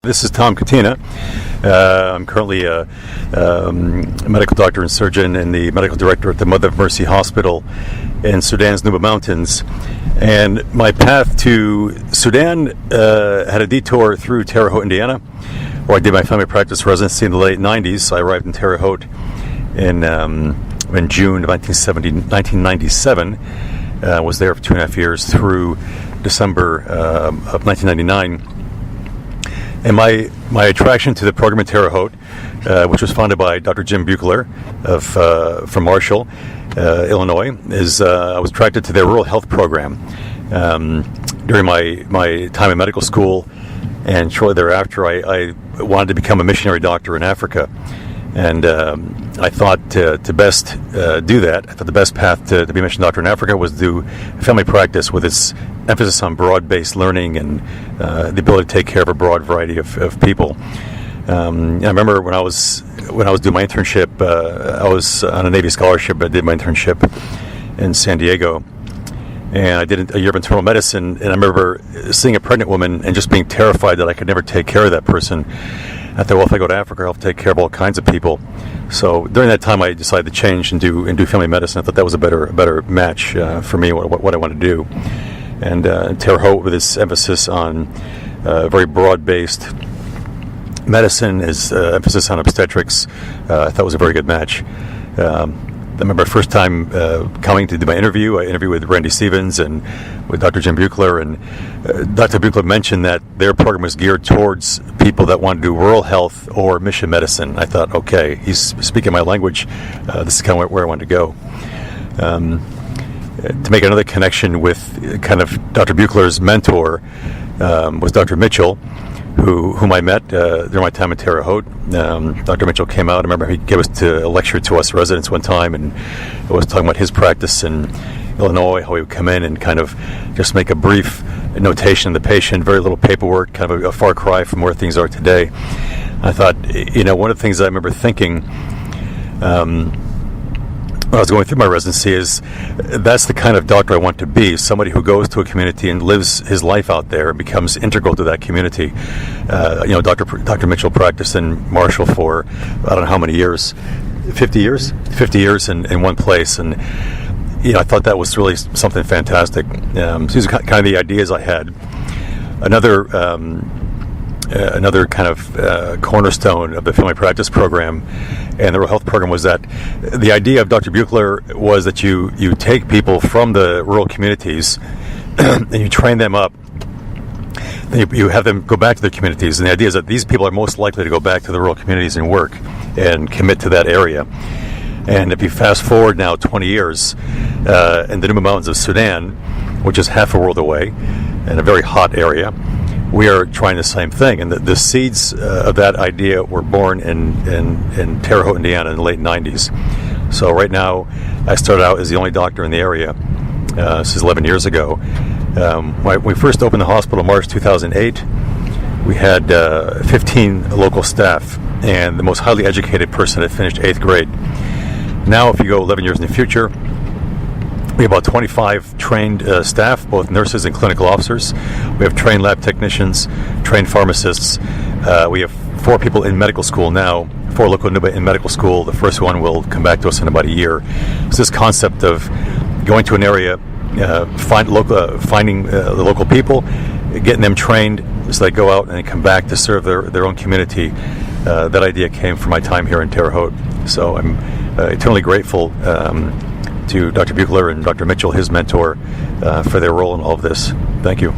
This is Tom Catena. I'm currently a medical doctor and surgeon and the medical director at the Mother of Mercy Hospital in Sudan's Nuba Mountains. And my path to Sudan had a detour through Terre Haute, Indiana, where I did my family practice residency in the late 90s. I arrived in Terre Haute in June of 1997. Was there for 2.5 years through December of 1999. And my attraction to the program in Terre Haute, which was founded by Dr. Jim Buechler from Marshall, Illinois, is I was attracted to their rural health program during my time in medical school, and shortly thereafter I wanted to become a missionary doctor in Africa. And I thought to best do that, I thought the best path to be a mission doctor in Africa was to do family practice with its emphasis on broad-based learning and the ability to take care of a broad variety of people. I remember when I was doing my internship, I was on a Navy scholarship. I did my internship in San Diego, and I did a year of internal medicine. And I remember seeing a pregnant woman and just being terrified that I could never take care of that person. I thought, well, if I go to Africa, I'll take care of all kinds of people. So during that time, I decided to change and do family medicine. I thought that was a better match for me, what I want to do. And Terre Haute, with its emphasis on very broad-based medicine, its emphasis on obstetrics, I thought was a very good match. I remember the first time coming to do my interview. I interviewed with Randy Stevens and with Dr. Jim Buechler, and Dr. Buechler mentioned that their program was geared towards people that want to do rural health or mission medicine. I thought, okay, he's speaking my language. This is kind of where I wanted to go. To make another connection with kind of Dr. Buechler's mentor was Dr. Mitchell, whom I met during my time in Terre Haute. Dr. Mitchell came out. I remember he gave us a lecture to us residents one time, and I was talking about his practice in Illinois, how he would come in and kind of just make a brief notation of the patient, very little paperwork, kind of a far cry from where things are today. I thought, one of the things I remember thinking when I was going through my residency is that's the kind of doctor I want to be, somebody who goes to a community and lives his life out there and becomes integral to that community. Dr. Mitchell practiced in Marshall for I don't know how many years, 50 years? 50 years in one place, and I thought that was really something fantastic. These are kind of the ideas I had. Another kind of cornerstone of the family practice program and the rural health program was that the idea of Dr. Buechler was that you take people from the rural communities and you train them up. Then you have them go back to their communities, and the idea is that these people are most likely to go back to the rural communities and work and commit to that area. And if you fast forward now 20 years in the Nuba Mountains of Sudan, which is half a world away in a very hot area, we are trying the same thing, and the seeds of that idea were born in Terre Haute, Indiana, in the late 90s. So right now, I started out as the only doctor in the area. This is 11 years ago. When we first opened the hospital in March 2008, we had 15 local staff, and the most highly educated person had finished 8th grade. Now, if you go 11 years in the future, we have about 25 trained staff, both nurses and clinical officers. We have trained lab technicians, trained pharmacists. We have 4 people in medical school now, 4 local Nuba in medical school. The first one will come back to us in about a year. It's this concept of going to an area, finding the local people, getting them trained so they go out and come back to serve their own community. That idea came from my time here in Terre Haute. So I'm eternally grateful to Dr. Buechler and Dr. Mitchell, his mentor, for their role in all of this. Thank you.